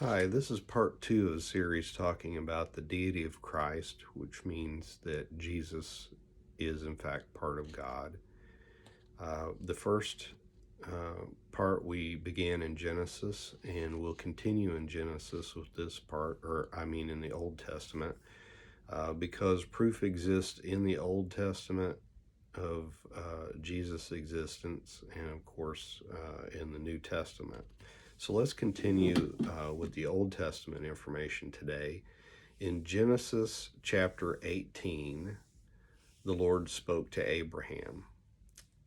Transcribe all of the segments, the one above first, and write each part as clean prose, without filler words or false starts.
Hi, this is part two of a series talking about the deity of Christ, which means that Jesus is in fact part of God. The first part we began in Genesis, and we'll continue in Genesis with this part, in the Old Testament, because proof exists in the Old Testament of Jesus' existence, and of course in the New Testament. So let's continue with the Old Testament information today. In Genesis chapter 18, the Lord spoke to Abraham.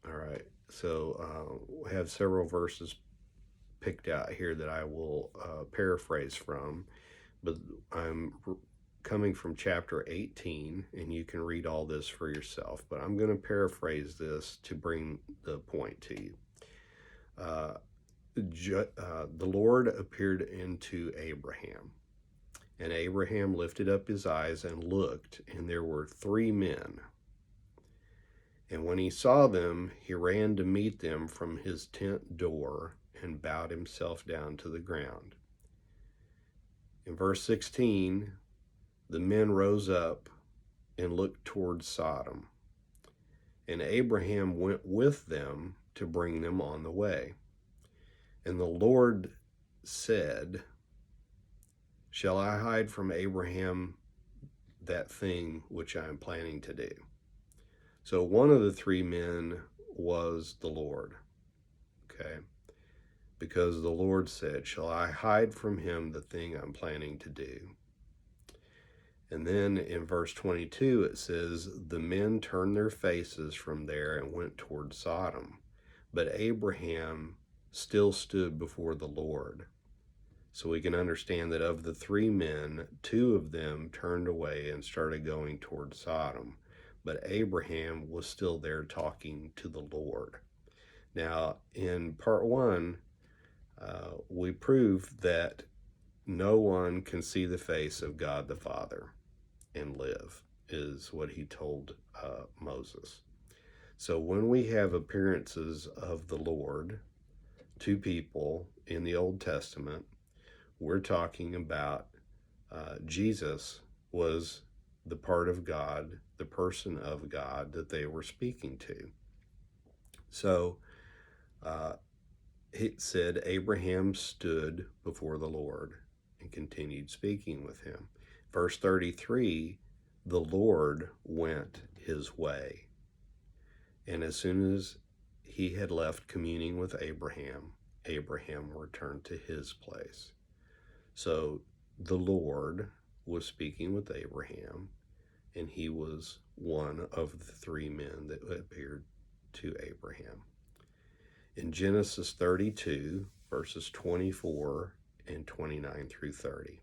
All right, so we have several verses picked out here that I will paraphrase from, but I'm coming from chapter 18, and you can read all this for yourself, but I'm going to paraphrase this to bring the point to you. The Lord appeared unto Abraham, and Abraham lifted up his eyes and looked, and there were three men. And when he saw them, he ran to meet them from his tent door and bowed himself down to the ground. In verse 16, the men rose up and looked toward Sodom, and Abraham went with them to bring them on the way. And the Lord said, Shall I hide from Abraham that thing which I am planning to do? So one of the three men was the Lord, okay? Because the Lord said, Shall I hide from him the thing I'm planning to do? And then in verse 22, it says, The men turned their faces from there and went toward Sodom. But Abraham still stood before the Lord. So we can understand that of the three men, two of them turned away and started going toward Sodom. But Abraham was still there talking to the Lord. Now, in part one, we proved that no one can see the face of God the Father and live, is what he told Moses. So when we have appearances of the Lord to people in the Old Testament, we're talking about Jesus was the part of God, the person of God that they were speaking to. So it said Abraham stood before the Lord and continued speaking with him. Verse 33, the Lord went his way. And as soon as he had left communing with Abraham, Abraham returned to his place. So the Lord was speaking with Abraham, and he was one of the three men that appeared to Abraham. In Genesis 32, verses 24 and 29 through 30,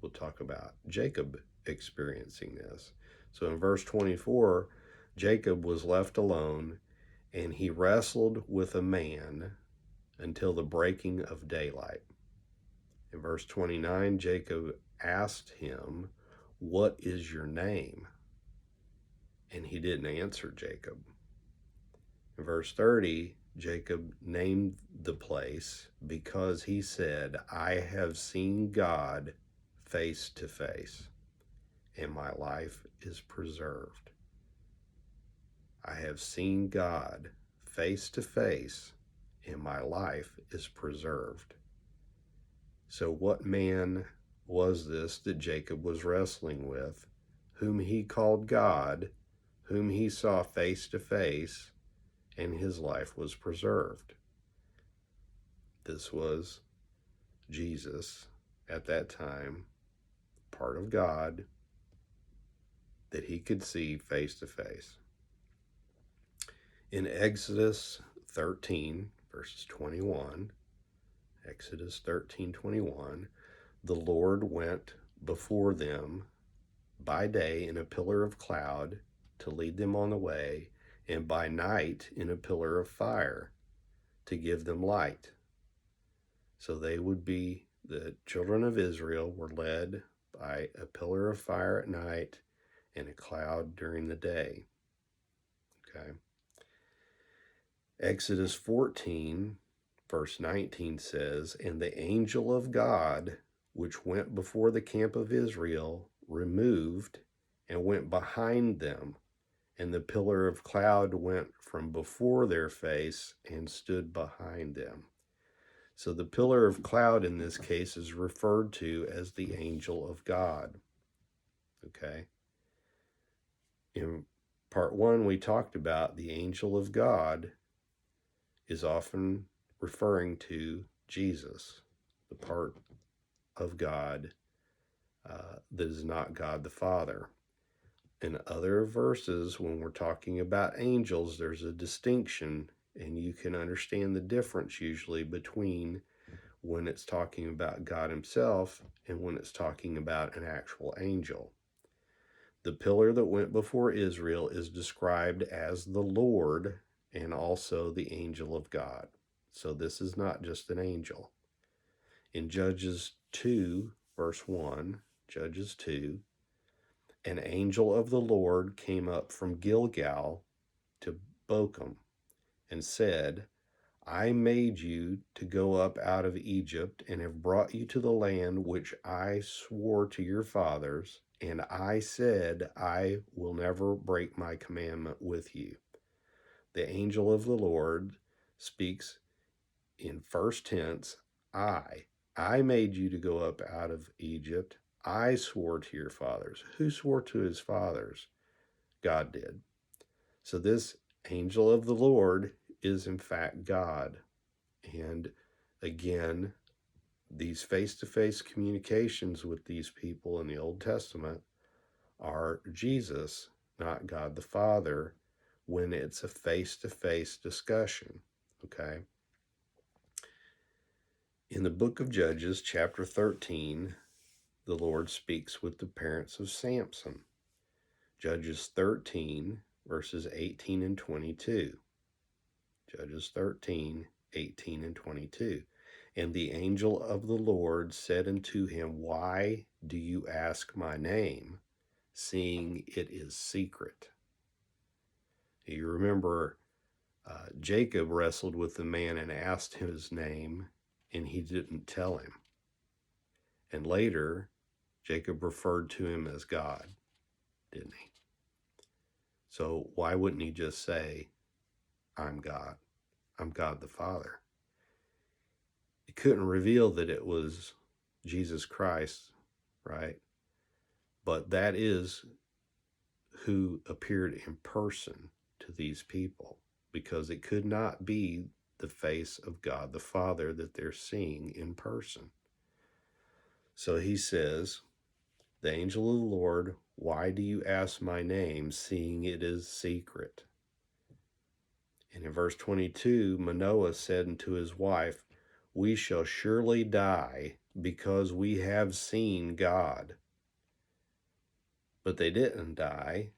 we'll talk about Jacob experiencing this. So in verse 24, Jacob was left alone, and he wrestled with a man until the breaking of daylight. In verse 29, Jacob asked him, What is your name? And he didn't answer Jacob. In verse 30, Jacob named the place because he said, I have seen God face to face, and my life is preserved. I have seen God face to face, and my life is preserved. So what man was this that Jacob was wrestling with, whom he called God, whom he saw face to face, and his life was preserved? This was Jesus at that time, part of God, that he could see face to face. In Exodus 13, verses 21, Exodus 13:21, the Lord went before them by day in a pillar of cloud to lead them on the way, and by night in a pillar of fire to give them light. So the children of Israel were led by a pillar of fire at night and a cloud during the day. Okay. Exodus 14, Verse 19 says, "And the angel of God, which went before the camp of Israel, removed and went behind them. And the pillar of cloud went from before their face and stood behind them." So the pillar of cloud in this case is referred to as the angel of God. Okay. In part one, we talked about the angel of God is often referring to Jesus, the part of God that is not God the Father. In other verses, when we're talking about angels, there's a distinction, and you can understand the difference usually between when it's talking about God himself and when it's talking about an actual angel. The pillar that went before Israel is described as the Lord and also the angel of God. So this is not just an angel. In Judges 2, verse 1, Judges 2, "An angel of the Lord came up from Gilgal to Bochum and said, I made you to go up out of Egypt and have brought you to the land which I swore to your fathers. And I said, I will never break my commandment with you." The angel of the Lord speaks in first tense, I made you to go up out of Egypt. I swore to your fathers. Who swore to his fathers? God did. So this angel of the Lord is in fact God. And again, these face-to-face communications with these people in the Old Testament are Jesus, not God the Father, when it's a face-to-face discussion, okay? In the book of Judges, chapter 13, the Lord speaks with the parents of Samson. Judges 13, verses 18 and 22. Judges 13, 18 and 22. "And the angel of the Lord said unto him, Why do you ask my name, seeing it is secret?" You remember Jacob wrestled with the man and asked him his name, and he didn't tell him. And later, Jacob referred to him as God, didn't he? So why wouldn't he just say, I'm God. I'm God the Father. He couldn't reveal that it was Jesus Christ, right? But that is who appeared in person to these people, because it could not be the face of God the Father that they're seeing in person. So he says, "The angel of the Lord, why do you ask my name, seeing it is secret?" And in verse 22, Manoah said unto his wife, "We shall surely die, because we have seen God." But they didn't die.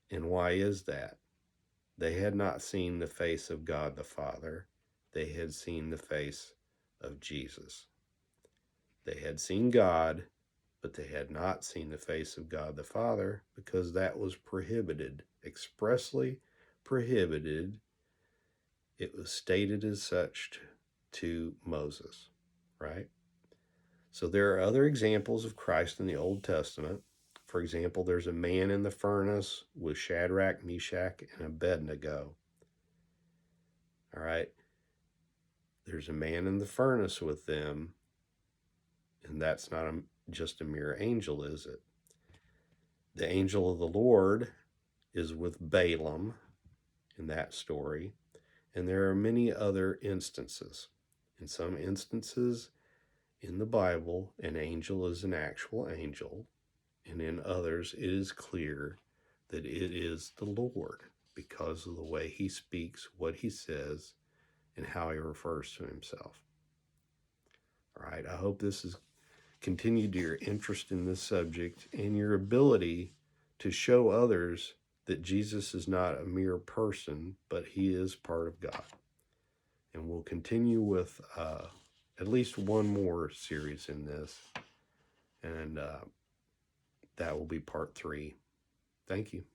And why is that? They had not seen the face of God the Father. They had seen the face of Jesus. They had seen God, but they had not seen the face of God the Father, because that was prohibited, expressly prohibited. It was stated as such to Moses, right? So there are other examples of Christ in the Old Testament. For example, there's a man in the furnace with Shadrach, Meshach, and Abednego. All right. There's a man in the furnace with them, and that's not just a mere angel, is it? The angel of the Lord is with Balaam in that story, and there are many other instances. In some instances in the Bible, an angel is an actual angel, and in others it is clear that it is the Lord because of the way he speaks, what he says, and how he refers to himself. All right, I hope this has continued your interest in this subject and your ability to show others that Jesus is not a mere person, but he is part of God. And we'll continue with at least one more series in this, and that will be part 3. Thank you.